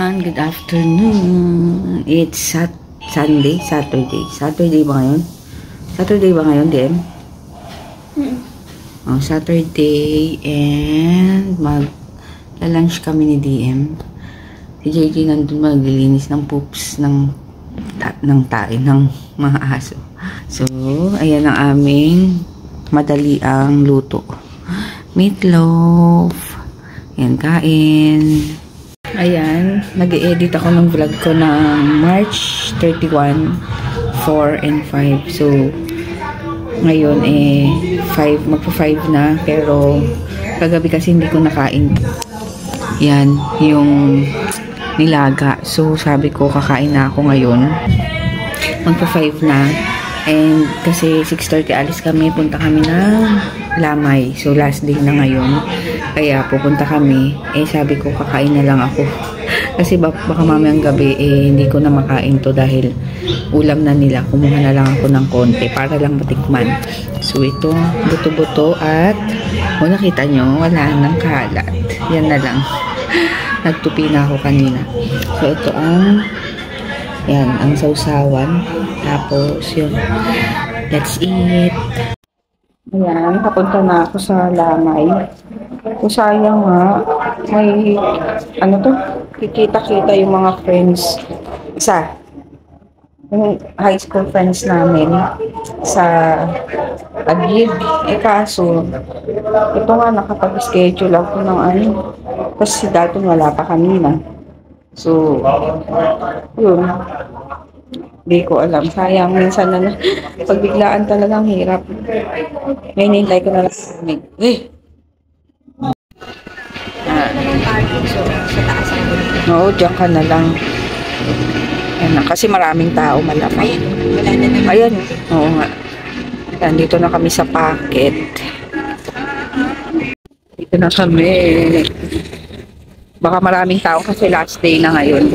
Ayan, good afternoon. It's Saturday ba ngayon? Saturday ba ngayon, Dem? Oh, Saturday, and mag-lunch kami ni DM. Si JJ nandun maglilinis ng poops ng tae ng mga aso. So, ayan ang aming madali ang luto. Meatloaf. Ayan, kain. Ayan, nag-e-edit ako ng vlog ko ng March 31, 4, and 5. So, ngayon magpa-5 na. Pero, kagabi kasi hindi ko nakain. Yan, yung nilaga. So, sabi ko, kakain na ako ngayon. Magpa-5 na. And, kasi 6:30 alis kami. Punta kami ng Lamay. So, last day na ngayon. Kaya, pupunta kami. Sabi ko, kakain na lang ako. Kasi baka mamayang gabi, hindi ko na makain to dahil ulam na nila. Kumuha na lang ako ng konti para lang matikman. So, ito, buto-buto at, nakita nyo, wala nang kalat. Yan na lang. Nagtupi na ako kanina. So, ito ang sausawan. Tapos, yun. Let's eat. Ayan, papunta na ako sa Lamay. So, sayang nga, may, kikita-kita yung mga friends. Yung high school friends namin sa Agib. Kaso, ito nga, nakapag-schedule ako ng kasi dati wala pa kanina. So, yun. Hindi ko alam. Sayang, minsan na pagbiglaan talagang hirap. May nintay ko na lang. Oo, dyan ka na lang. Ayan, kasi maraming tao malamang. Ayan, oo nga. Ayan, dito na kami sa packet. Dito na kami. Baka maraming tao kasi last day na ngayon.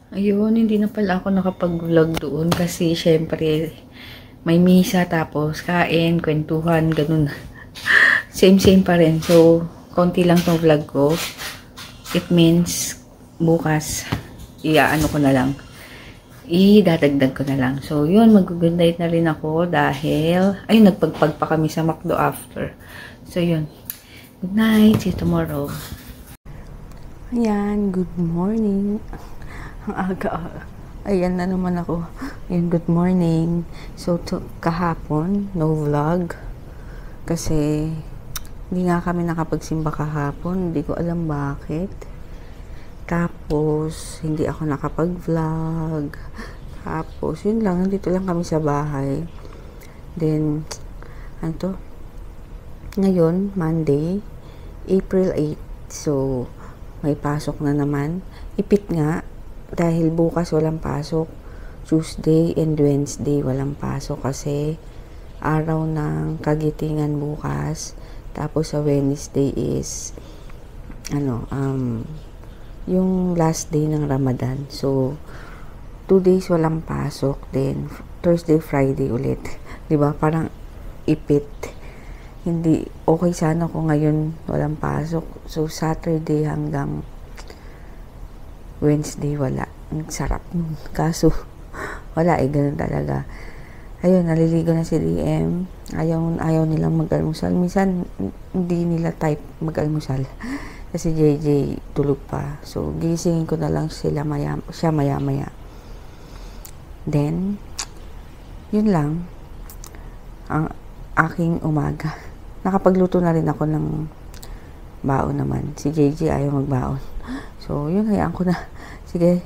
Ayun, hindi na pala ako nakapag-vlog doon kasi syempre may misa tapos kain, kwentuhan, ganun. Same pa rin. So, konti lang tong vlog ko. It means bukas ko na lang. Idadagdag ko na lang. So, yun, mag-good night na rin ako dahil, nagpagpag pa kami sa McDo after. So, yun. Good night. See you tomorrow. Ayan, good morning. Ang aga. Ayan na naman ako. Ayan, good morning. So, kahapon, no vlog. Kasi, hindi nga kami nakapagsimba kahapon. Hindi ko alam bakit. Tapos, hindi ako nakapag-vlog. Tapos, yun lang. Nandito lang kami sa bahay. Then, ngayon, Monday, April 8. So, may pasok na naman. Ipit nga. Dahil bukas walang pasok. Tuesday and Wednesday walang pasok. Kasi, araw ng kagitingan bukas. Tapos, sa Wednesday is, yung last day ng Ramadan. So, 2 days walang pasok. Then, Thursday, Friday ulit. Diba? Parang ipit. Hindi, okay sana kung ngayon walang pasok. So, Saturday hanggang Wednesday wala. Ang sarap nun. Kaso, wala ganun talaga. Ayun, naliligo na si DM. Ayaw nilang mag-almusal. Minsan, hindi nila type mag-almusal. Kasi JJ tulog pa. So, gisingin ko na lang siya maya-maya. Then, yun lang. Ang aking umaga. Nakapagluto na rin ako ng baon naman. Si JJ ayaw magbaon. So, yun, hayaan ko na. Sige,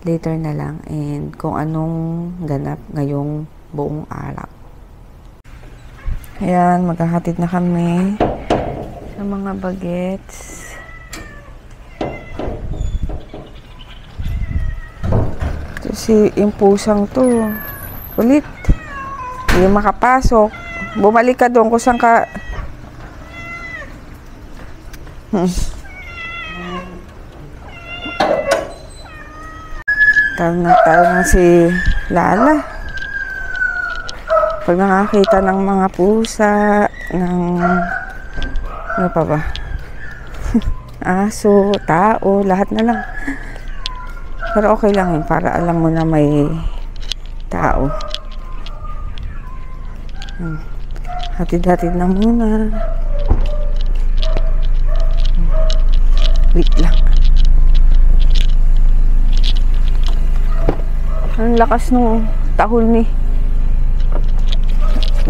later na lang. And kung anong ganap ngayong buong araw. Ayan, maghahatid na kami sa mga bagets. Kasi yung pusang to, ulit. Hindi makapasok. Bumalik ka doon kung saan ka. Tal na si Lala. Pag nakakita ng mga pusa, ng ano pa ba? Aso, tao, lahat na lang. Pero okay lang yun, para alam mo na may tao. Hatid-hatid na muna. Wait lang. Ang lakas nung tahol ni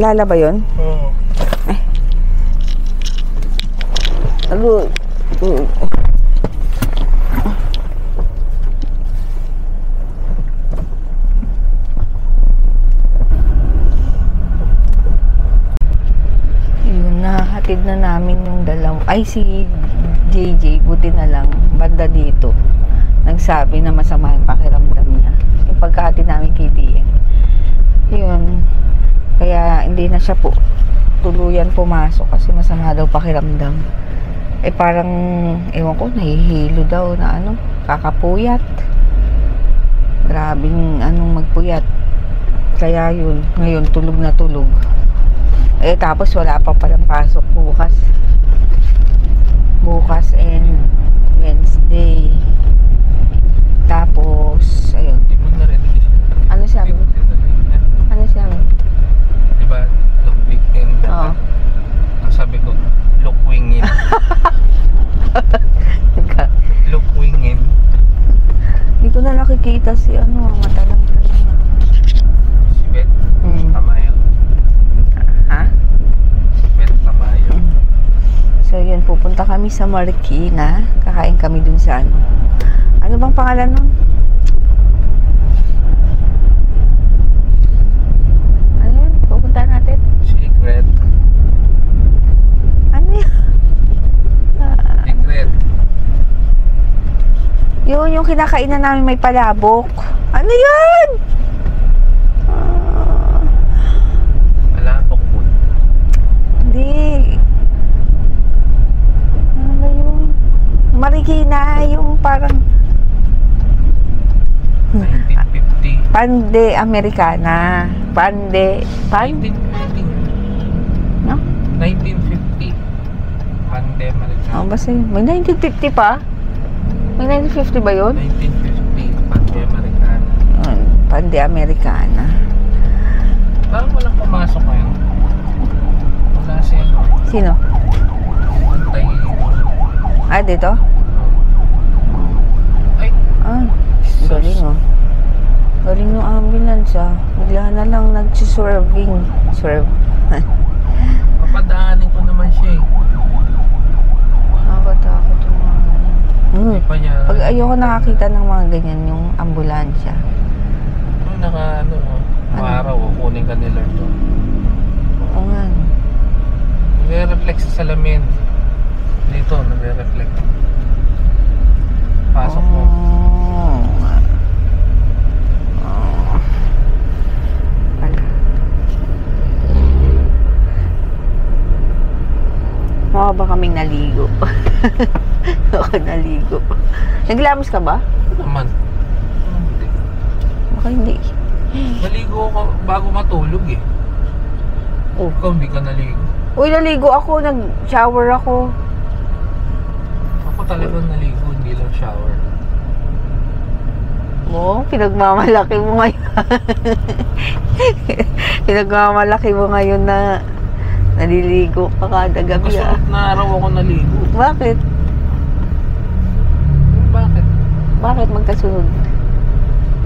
Lala ba yun? Oo. Ay. Agoy. Yun, nahatid na namin yung dalaw. Ay, si JJ, buti na lang, banda dito. Nagsabi na masama yung pakiramdam niya. Yung pagkahatid namin kay DM. Yun. Kaya hindi na siya po tuluyan pumasok kasi masama daw pakiramdam. Eh parang, ewan ko, nahihilo daw na ano, kakapuyat. Grabing anong magpuyat. Kaya yun, ngayon tulog na tulog. Eh tapos wala pa palang pasok bukas. Bukas and Wednesday. Tapos, ayun. Ano sabi? Ano sabi? Diba, long weekend. Oo. Ang sabi ko, look wingin. Look wingin. Hindi ko na nakikita si ano, mata lang kanina. Si Beth, Tamayo. Ha? Si Beth, Tamayo. So yun, pupunta kami sa Marikina. Kakain kami dun sa ano. Ano bang pangalan nun? Ano yun? Pupunta natin? Secret. Ano yun? Secret. Yun, yung kinakainan namin may palabok. Ano yun? Malabok po. Hindi. Ano ba yun? Marikina, yung parang 1950. Pande Americana. Pande. 1950. No? 1950. Pande Americana. Oh, basta yun. May 1950 pa? May 1950 ba yun? 1950. Pande Americana. Pande Americana. Parang walang pumasok ngayon. Wala siya. Sino? Antay. Ah, dito? Ay. Ah, galing oh. Galing yung ambulance ah. Bigla na lang nagsiserving. Serve. Papadaanin ko naman siya eh. Nakakatakot yung mga ganyan. Hindi pa niya. Pag ayoko nakakita ng mga ganyan, yung ambulansya. Nung naka ano, araw, kunin ka nila doon. Oo nga. Nagre-reflect sa salamin. Dito, nagre-reflect. Pasok mo. Mukha ba kaming naligo? Ako naligo. Naglamos ka ba? Naman. Hindi. Baka hindi. Naligo ako bago matulog eh. Oh. Ikaw hindi ka naligo. Uy, naligo ako. Nag-shower ako. Ako talagang naligo, hindi lang shower. Mo, pinagmamalaki mo ngayon. Pinagmamalaki mo ngayon na naliligo ka kada gabi ah. Kasunod na araw ako naligo. Bakit? Bakit? Bakit magkasunod?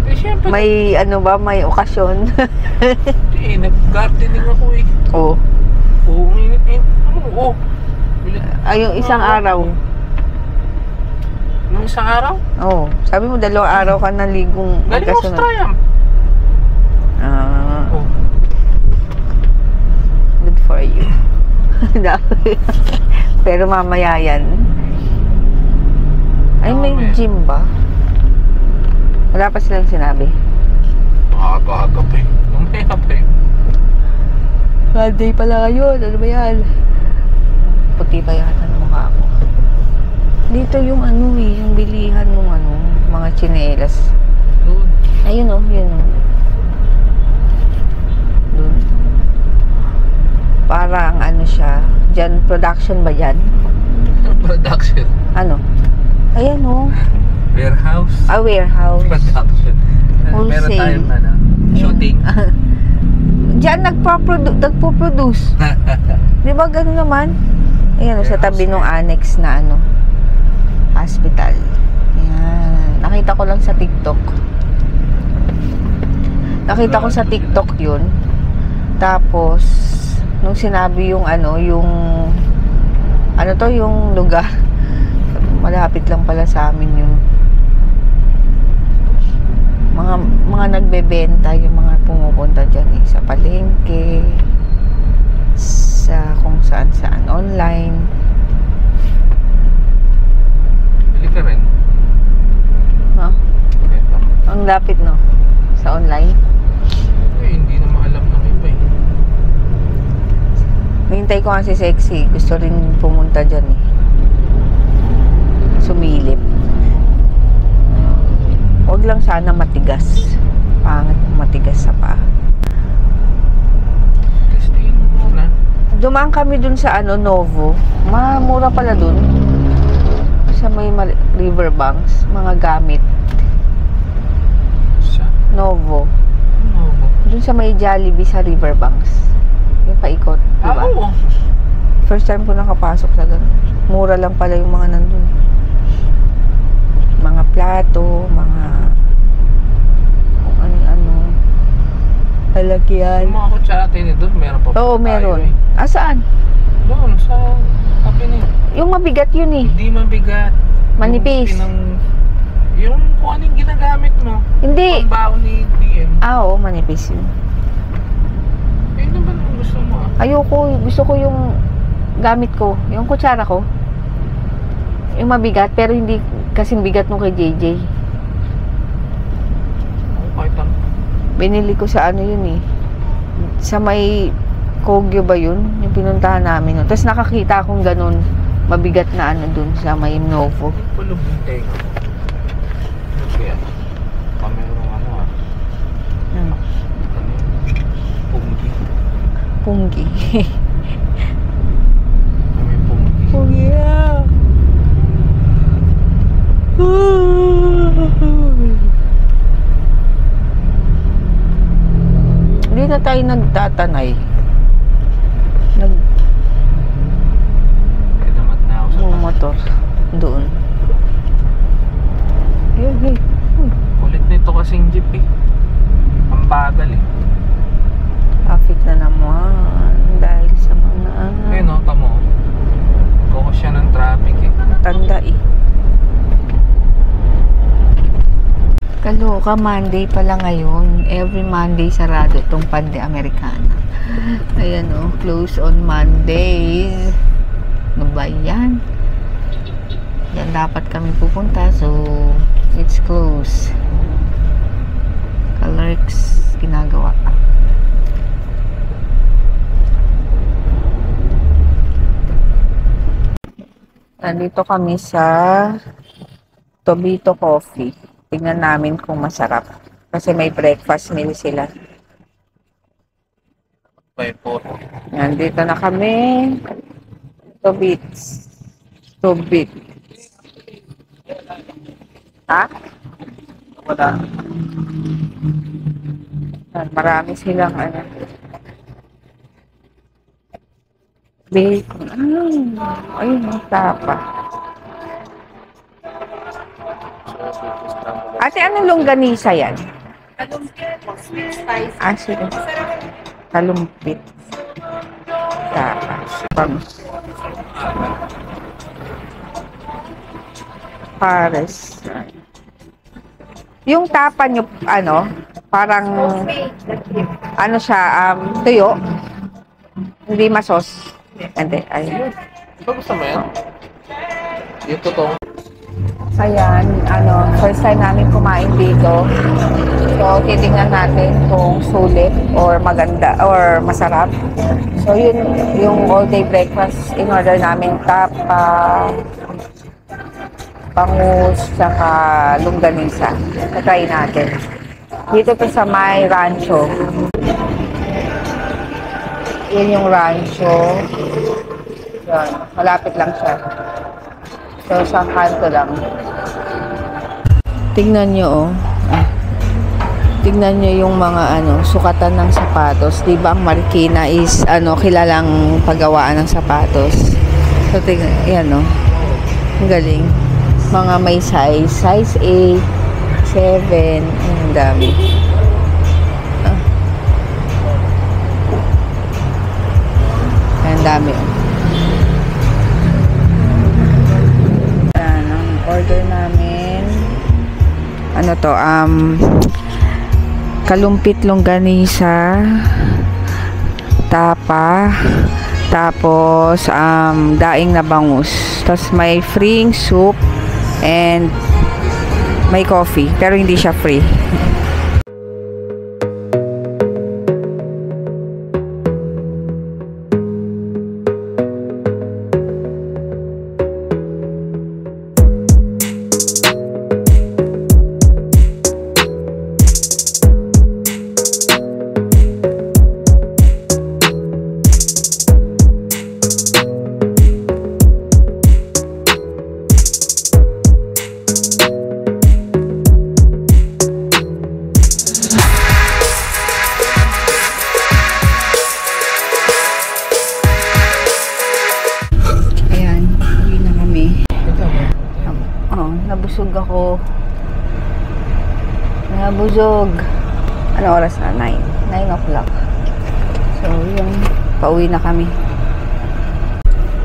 Eh syempre. May ano ba? May okasyon? Hindi, nag-gardening ako eh. Oo. Oo, init. Oo. Ay, yung isang araw. Yung isang araw? Oo. Sabi mo, 2 araw ka naligong Galing ako sa Triumph. Ah. Oh. Good for you. Pero mamaya yan. Ay, may gym ba? Wala pa silang sinabi. Aga-aga pa eh. Mamaya pa eh. Monday pala ngayon. Ano ba yan? Puti pa yata ng mukha ko. Dito yung ano eh, yung bilihan ng ano, mga tsinelas. Doon. Ayun o, yun o. Doon. Parang ano siya. Diyan, production ba yan? Production. Ano? Ayan o. Warehouse. Warehouse. Production. Meron Wholesale. tayong shooting. Diyan nagpo-produce. Di ba gano'n naman? Ayan o, sa tabi ng annex na ano. Hospital. Ayan. Nakita ko lang sa TikTok. Nakita ko sa TikTok yun. Tapos, nung sinabi yung ano, yung lugar. Malapit lang pala sa amin yung mga nagbebenta, yung mga pumupunta dyan sa palengke, sa kung saan online. Bili ka rin. No? Ang lapit, no? Sa online. Hindi na maalam ng iba eh. Hintay ko nga si Sexy. Gusto rin pumunta dyan eh. Sumilip. Huwag lang sana matigas. Pangit matigas sa paa. Testingin mo muna. Dumaan kami dun sa Novo. Mura pala dun. Sa may riverbanks. Mga gamit. Sa? Novo. Novo. Dun sa may Jollibee sa riverbanks. Yung paikot. Diba? Oo. First time ko nakapasok sa ganun. Mura lang pala yung mga nandun. Mga plato, mga kung ano-ano. Halagyan. Yung mga kutsate ni doon, meron pa. Oo, meron. Saan? Doon, sa kape niyo. Yung mabigat yun eh. Hindi mabigat. Manipis. Yung kung anong ginagamit mo. Hindi. Pambaon ni DM. Oo, manipis yun. Yun naman ang gusto mo Ayoko, gusto ko yung gamit ko. Yung kutsara ko. Yung mabigat, pero hindi kasing bigat nung kay JJ. Kahit ang Binili ko sa yun eh. Sa may Kogyo ba yun? Yung pinuntahan namin yun. Tapos nakakita akong ganun. Mabigat na dun sa may Novo. pulubing tenga. Kaya, kamerong Hmm. Punggi. Punggi. Kami punggi. Punggi ah. Hindi na tayo nagtatanay. Kadamat na ako sa Motor. Doon. Hey. Kulit nito kasing jeep eh. Ang bagal eh. Traffic na naman. Dahil sa mga Ayun o, tamo. Kukos siya ng traffic eh. tanda eh. Kaloka, Monday pala ngayon. Every Monday sarado itong Pande Americana. Ayan o, close on Mondays. Ano ba yan? Yan dapat kami pupunta. So, it's closed. Clerks ginagawa. Nandito kami sa Tobito Coffee. Tingnan namin kung masarap. Kasi may breakfast meal sila. By 4. Nandito na kami. Tobit. Ha? Wala. Marami silang bacon. Ayun, ang tapa. Ate, anong longganisa yan? Kalumpit, sweet spicy. Sige. Kalumpit. Tapa. Pares. Yung tapa nyo, parang, siya, tuyo. Hindi masos. Hindi, ayun. Ito gusto mo yan? Yung totoo. Ayan, first time namin kumain dito. So, titingnan natin kung sulit or maganda or masarap. So, yun yung all-day breakfast in order namin. Tapa, bangus, saka longganisa. Try natin. Dito to sa may rancho. Yan yung rancho. Yan. Malapit lang siya. So, sa kanto lang. Tingnan nyo, oh. Tingnan nyo yung mga, sukatan ng sapatos. Diba, ang Marikina is, kilalang paggawaan ng sapatos. So, tingnan, yan, oh. Ang galing. Mga may size. Size 8, 7, ang dami. Ang dami. Ayan, ang order namin. Ano to? Kalumpit longganisa, tapa, tapos daing na bangus. Tapos may free soup and may coffee, pero hindi siya free. Nabusog ako. Nabusog. Ano oras na? 9 o'clock. So, yun. Pauwi na kami.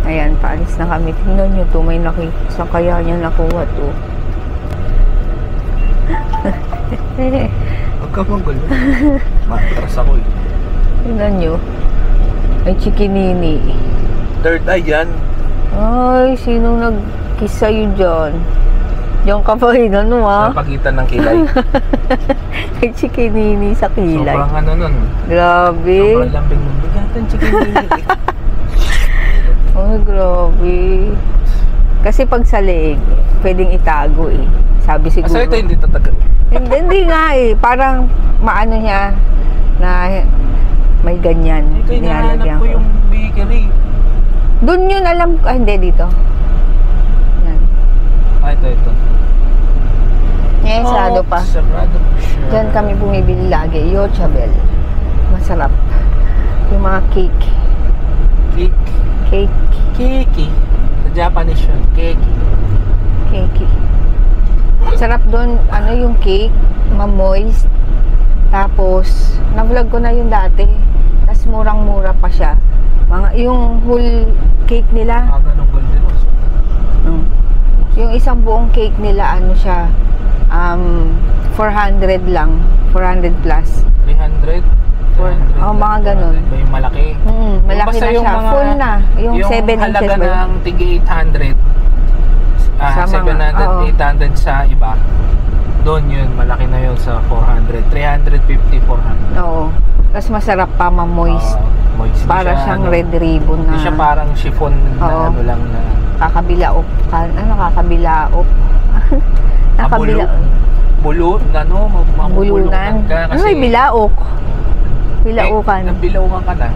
Ayan, paalis na kami. Tingnan nyo to. May nakita. Saan kaya niya nakuha to? Huwag ka manggulo. Matras ako eh. Tingnan nyo. May chikinini. Third eye yan. Ay, sino nag-kiss sa'yo dyan? Yung kapay na Sa pagitan ng kilay. May chikinini sa kilay. Sobrang nun. Grabe. Sobrang lambing nun. Bigatan chikinini. Oh, grabe. Kasi pag sa leeg, pwedeng itago eh. Sabi siguro. So ito hindi tatagal. Hindi nga eh. Parang maano niya na may ganyan. Ito hinahanap ko yung bakery. Doon yun alam ko. Hindi dito. Yan. Ito. Sarado pa. Sarado pa siya. Diyan kami bumibili lagi. Yochabel. Masarap. Yung mga cake. Cake. Keki. Sa Japanese yun. Keki. Cake. Sarap doon. Yung cake. Ma-moist. Tapos, na-vlog ko na yun dati. Tapos murang-mura pa siya. Yung whole cake nila. Ganong golden also. Yung isang buong cake nila, siya, 400 lang. 400 plus. 300? 400 mga ganun. May malaki. Malaki na siya. Full na. Yung 7 inches halaga ba yun? ng tigi 800. 700, 800 sa iba. Doon yun, malaki na yun sa 400. 350, 400. Oo. Tapos masarap pa, ma-moist. Moist. Para siya, siyang red ribbon na. Hindi siya parang chiffon na lang na. Kakabilaop. Kakabilaop. Nakabilaop. Mabubulunan ka. Kasi may bilaok? Bilaukan. Nabilaukan ka na.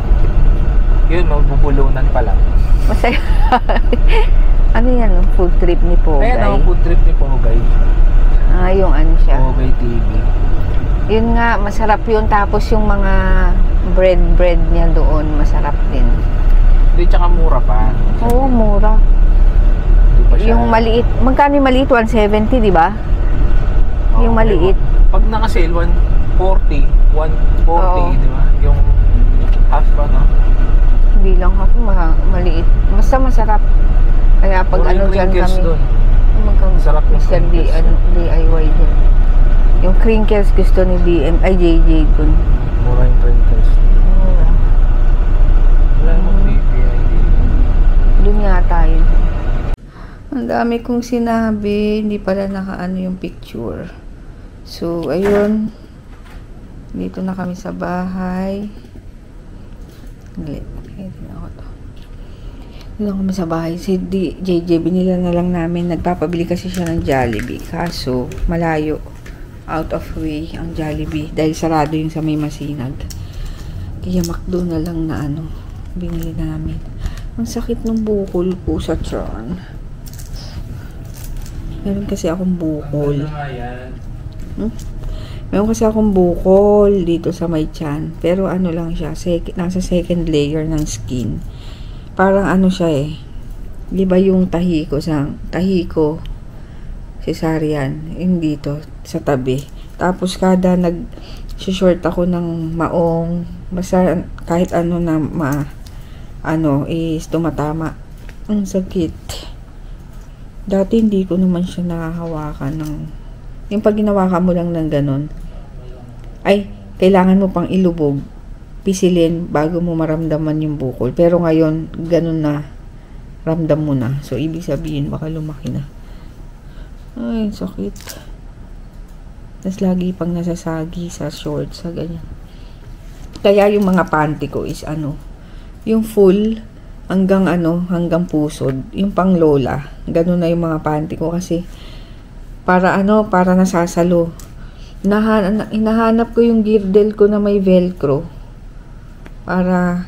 Yun, mabubulunan pa lang. Masaya. Ano yan? Food trip ni Pogay? Ayan, food trip ni Pogay. Yung siya. Pogay TV. Yun nga, masarap yun. Tapos yung mga bread niya doon, masarap din. Hindi, tsaka mura pa. Oo, mura. Hindi pa siya. Yung maliit, magkano yung maliit? 170, di ba? Yung maliit. Pag naka-sale, 140, 140, di ba? Yung half pa, no? Hindi lang ako, maliit. Basta masarap. Kaya pag dyan kami, masarap yung Mr. DIY dyan. Yung crinkles gusto ni JJ dun. Mura yung crinkles. Mura. Wala namang BPI. Dun yata yun. Ang dami kong sinabi, hindi pala nakaano yung picture. So, ayun. Dito na kami sa bahay. Dito na kami sa bahay. Si JJ, binila na lang namin. Nagpapabili kasi siya ng Jollibee. Kaso, malayo. out of way ang Jollibee dahil sarado yung sa may Masinag. Kaya McDo na lang na ano, binili namin. Ang sakit ng bukol ko sa tiyan. Meron kasi akong bukol. Meron kasi akong bukol dito sa may tiyan. Pero ano lang siya, nasa second layer ng skin. Parang ano siya eh. Di ba yung tahi ko cesarean, yung dito, sa tabi. Tapos kada nag-short ako ng maong, basta kahit ano na is tumatama. Ang sakit. Dati hindi ko naman siya nakahawakan ng, yung pag ginawakan mo lang ng ganon, ay, kailangan mo pang ilubog, pisilin, bago mo maramdaman yung bukol. Pero ngayon, ganon na, ramdam mo na. So, ibig sabihin, baka lumaki na. Ay, sakit. Tapos lagi pang nasasagi sa shorts, sa ganyan. Kaya yung mga panty ko is yung full hanggang pusod, yung pang lola. Ganun na yung mga panty ko kasi para nasasalo. Hinahanap ko yung girdle ko na may velcro para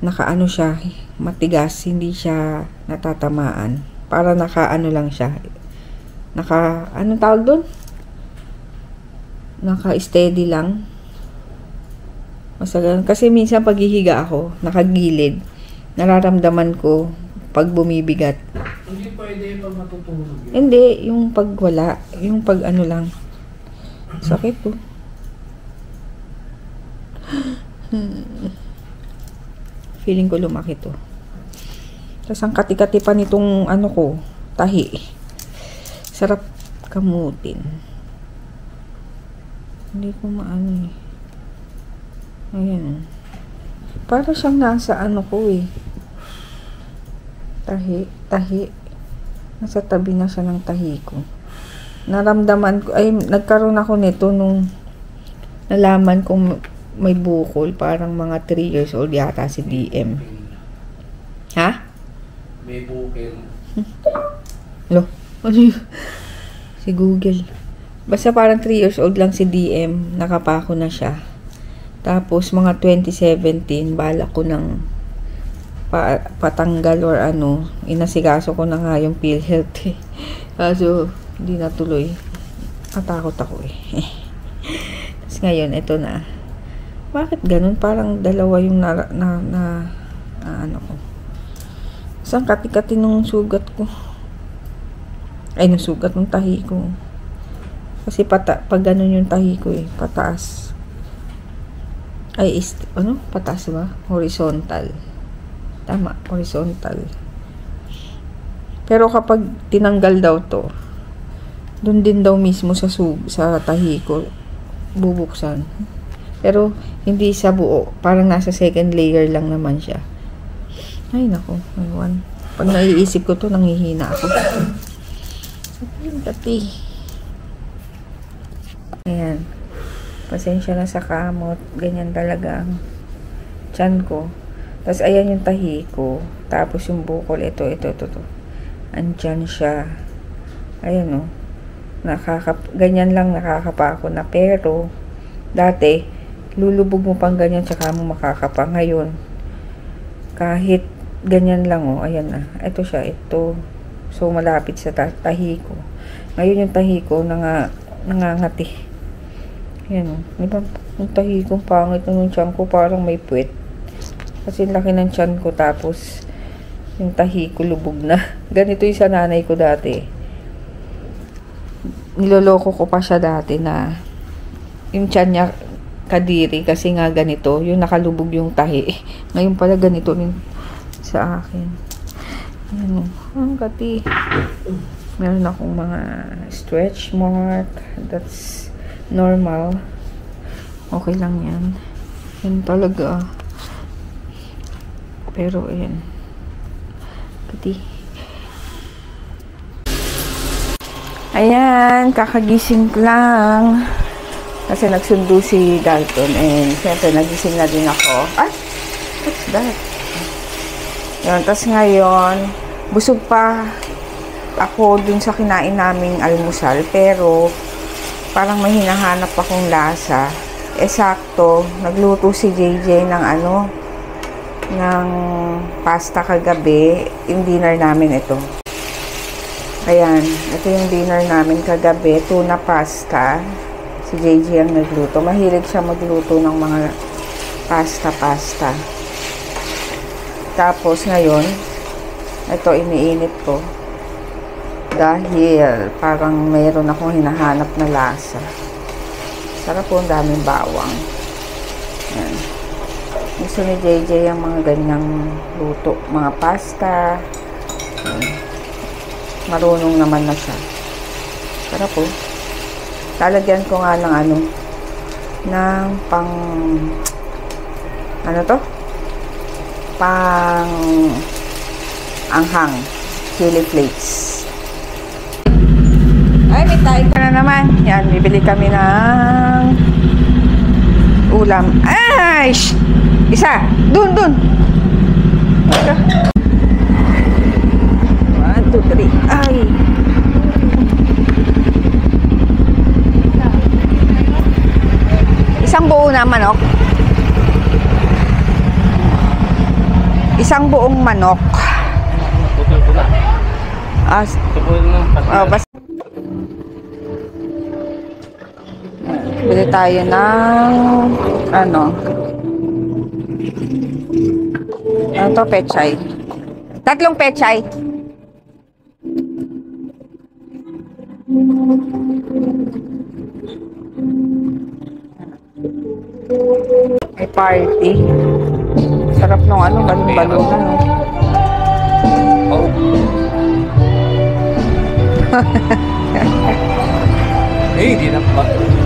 nakaano siya, matigas, hindi siya natatamaan. Para lang siya. Anong tawag doon? Naka-steady lang. Kasi minsan paghihiga ako, nakagilid, nararamdaman ko pag bumibigat. Hindi pwede pag matutulog yun. Hindi, yung pag wala, yung pag lang. Sakit po. Feeling ko lumaki to. Tapos ang kati-kati pa nitong tahi. Sarap kamutin. Hindi ko maano eh. Ayan. Para siyang nasa tahi. Nasa tabi na siya ng tahi ko. Naramdaman ko, nagkaroon ako nito nung nalaman kong may bukol. Parang mga 3 years old yata si DM. Ha? May bukol. Lo? Ano yun? Si Google. Basta parang 3 years old lang si DM. Nakapako na siya. Tapos, mga 2017, balak ko ng patanggal or inasikaso ko na nga yung PhilHealth eh. Kaso, hindi natuloy. Natakot ako eh. Tapos ngayon, ito na. Bakit ganun? Parang dalawa yung ko. Saan kati-kati nung sugat ko? Nung sugat ng tahi ko. Kasi pag ganun yung tahi ko eh, pataas. Pataas ba? Horizontal. Tama, horizontal. Pero kapag tinanggal daw to, dun din daw mismo sa tahi ko, bubuksan. Pero, hindi sa buo. Parang nasa second layer lang naman siya. Ay, nako. Aywan. Pag naiisip ko to, nanghihina ako. Dati. Ayan. Pasensya na sa kamot. Ganyan talaga ang tiyan ko. Tapos, ayan yung tahi ko. Tapos, yung bukol. Ito. Andyan siya. Ayan, ganyan lang nakakapa ako na. Pero, dati, lulubog mo pang ganyan, tsaka mo makakapa. Ngayon, kahit ganyan lang, ayan na. Ito siya, ito. So, malapit sa tahi ko. Ngayon, yung tahi ko, nangangati. Ayan, diba? Yung tahi ko, pangit na yung tiyan ko, parang may puwet. Kasi laki ng tiyan ko, tapos, yung tahi ko, lubog na. Ganito yung sa nanay ko dati. Niloloko ko pa siya dati na, yung tiyan niya, kadiri, kasi nga ganito, yung nakalubog yung tahi. Ngayon pala ganito rin sa akin. Ayan, ang kati. Meron akong mga stretch mark. That's normal. Okay lang yan. Yan talaga. Pero, ayan. Kati. Ayan, kakagising lang. Kasi nagsundo si Dalton. And, syempre, nagising na din ako. Ay! What's that? Yun, tas ngayon, busog pa ako dun sa kinain naming almusal. Pero, parang may hinahanap akong lasa. Sakto, nagluto si JJ ng ng pasta kagabi. Yung dinner namin ito. Ayan, ito yung dinner namin kagabi, tuna pasta. Si JJ ang nagluto. Mahilig siya magluto ng mga pasta. Tapos ngayon, ito iniinit ko. Dahil parang mayroon akong hinahanap na lasa. Sarap po, ang daming bawang. Ayan. Gusto ni JJ ang mga ganyang luto, mga pasta. Ayan. Marunong naman na siya. Sarap po. Lalagyan ko nga ng ng pang pang anghang chili flakes. Ay, may tayo ka na naman. Yan, bibili kami ng ulam. Ay! Isa! Dun! 1, 2, 3. Ay! Isang buo na manok. Isang buong manok. Putol ko na. Putol na. Basta. Bili tayo ng ano to, pechay. 3 pechay. May party. Sarap nung balon-balon Oh. Hindi na pa.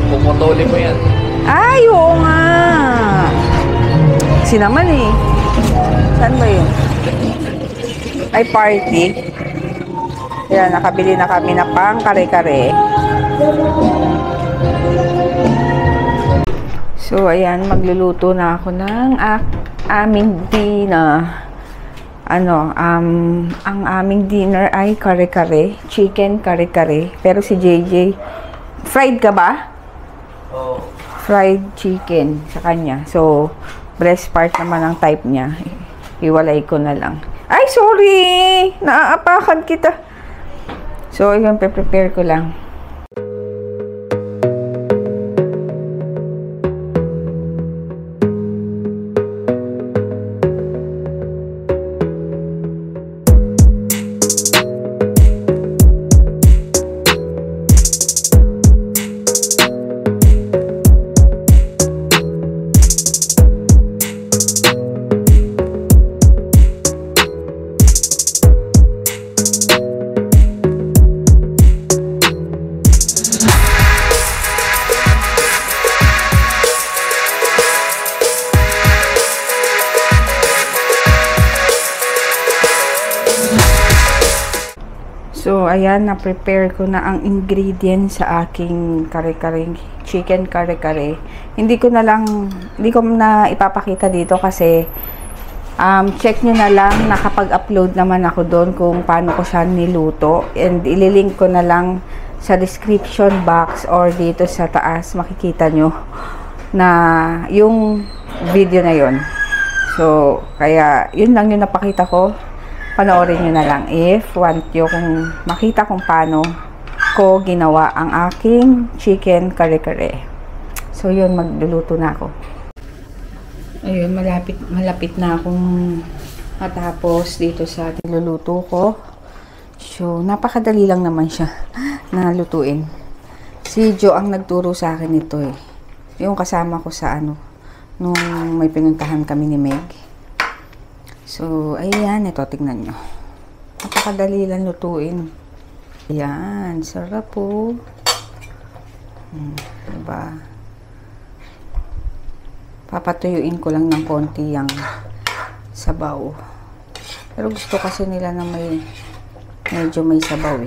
Pumutuli mo yan. Ay, oo nga. Kasi naman Saan ba yun? Ay, party. Kaya nakabili na kami na pang kare-kare. So, ayan, magluluto na ako ng aming dinner. Ang aming dinner ay kare-kare. Chicken kare-kare. Pero si JJ, fried ka ba? Oh. Fried chicken sa kanya. So, breast part naman ang type niya. Iwalay ko na lang. Ay, sorry! Naaapakan kita. So, yun, prepare ko lang. So, ayan, na-prepare ko na ang ingredients sa aking kare-kare, chicken kare-kare. Hindi ko na ipapakita dito kasi check nyo na lang, nakapag-upload naman ako doon kung paano ko siya niluto. And ililink ko na lang sa description box or dito sa taas, makikita nyo na yung video na yon. So, kaya yun lang yung napakita ko. Panoorin nyo na lang if want nyo kung makita kung paano ko ginawa ang aking chicken kare-kare. So, yun, magluluto na ako. Ayun, malapit na akong matapos dito sa niluluto ko. So, napakadali lang naman siya na lutuin. Si Jo ang nagturo sa akin ito Yung kasama ko sa nung may pinuntahan kami ni Meg. So, ayan, ito, tignan nyo. Napakadali lang lutuin. Ayan, sarap po. Diba? Papatuyuin ko lang ng konti yung sabaw. Pero gusto kasi nila na medyo may sabaw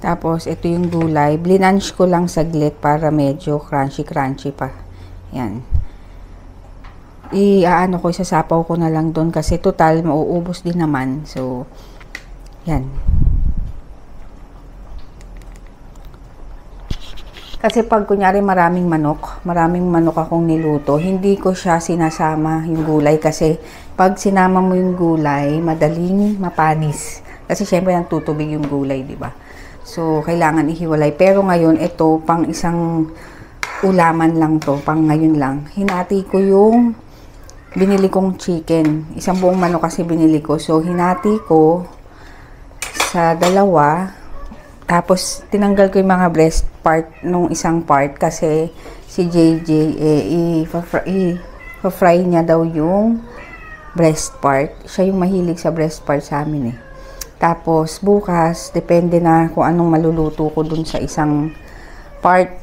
Tapos, ito yung gulay. Blinanch ko lang saglit para medyo crunchy-crunchy pa. Yan. Isasapaw ko na lang doon kasi total, mauubos din naman. So, Yan. Kasi pag kunyari maraming manok akong niluto, hindi ko siya sinasama yung gulay kasi pag sinama mo yung gulay, madaling mapanis. Kasi syempre tutubig yung gulay, di ba? So, kailangan ihiwalay. Pero ngayon, ito, pang isang ulaman lang to, pang ngayon lang. Hinati ko yung binili kong chicken. Isang buong manok kasi binili ko. So, hinati ko sa dalawa. Tapos, tinanggal ko yung mga breast part nung isang part kasi si JJ, i-fry niya daw yung breast part. Siya yung mahilig sa breast part sa amin eh. Tapos, bukas, depende na kung anong maluluto ko dun sa isang part.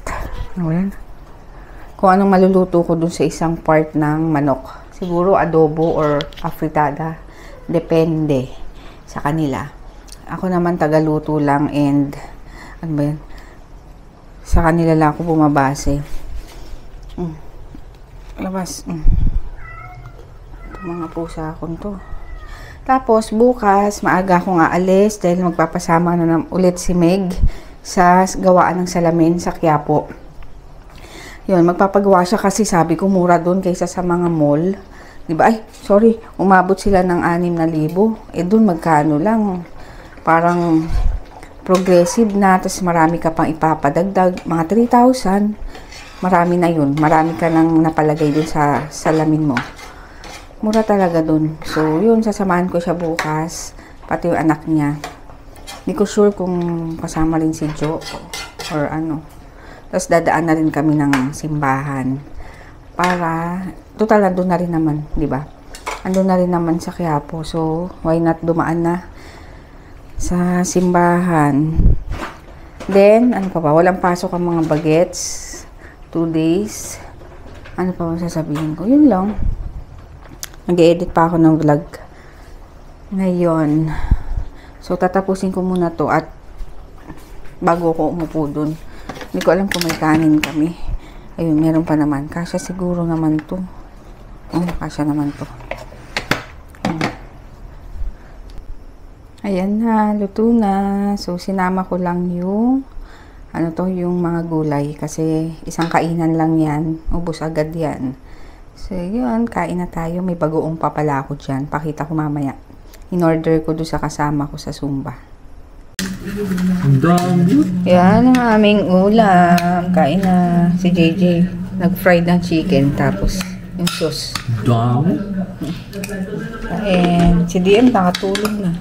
Kung anong maluluto ko dun sa isang part ng manok. Siguro adobo or afritada. Depende sa kanila. Ako naman tagaluto lang and ano ba yan? Sa kanila lang ako bumabase. Labas. Ito mga pusa akong to. Tapos bukas maaga akong aalis dahil magpapasama na ulit si Meg sa gawaan ng salamin sa Quiapo. Yun, magpapagawa siya kasi sabi ko mura doon kaysa sa mga mall. Diba? Ay, sorry, umabot sila ng 6,000. Eh doon magkano lang? Parang progressive na, tapos marami ka pang ipapadagdag, mga 3,000, marami na yun, marami ka nang napalagay dun sa salamin mo, mura talaga dun. So yun, sasamahan ko siya bukas, pati yung anak niya, hindi ko sure kung kasama rin si Jo or ano, tapos dadaan na rin kami ng simbahan, para, total nandun na rin naman, di ba? Andun na rin naman sa Quiapo, so why not dumaan na sa simbahan. Then, ano pa ba? Walang pasok ang mga bagets. 2 days. Ano pa ba sasabihin ko? Yun lang. Nag-edit pa ako ng vlog. Ngayon. So, tatapusin ko muna to at bago ko umupo dun. Hindi ko alam kung may kanin kami. Ayun, meron pa naman. Kasya siguro naman to. Kasya naman to. Ayan na, luto na. So, sinama ko lang yung, yung mga gulay. Kasi, isang kainan lang yan. Ubus agad yan. So, yun, kain na tayo. May bagoong pa pala ako dyan. Pakita ko mamaya. In-order ko doon sa kasama ko sa Zumba. Yan ang aming ulam. Kain na si JJ. Nag-fried ng chicken. Tapos, yung sauce. And si DM nakatulog na.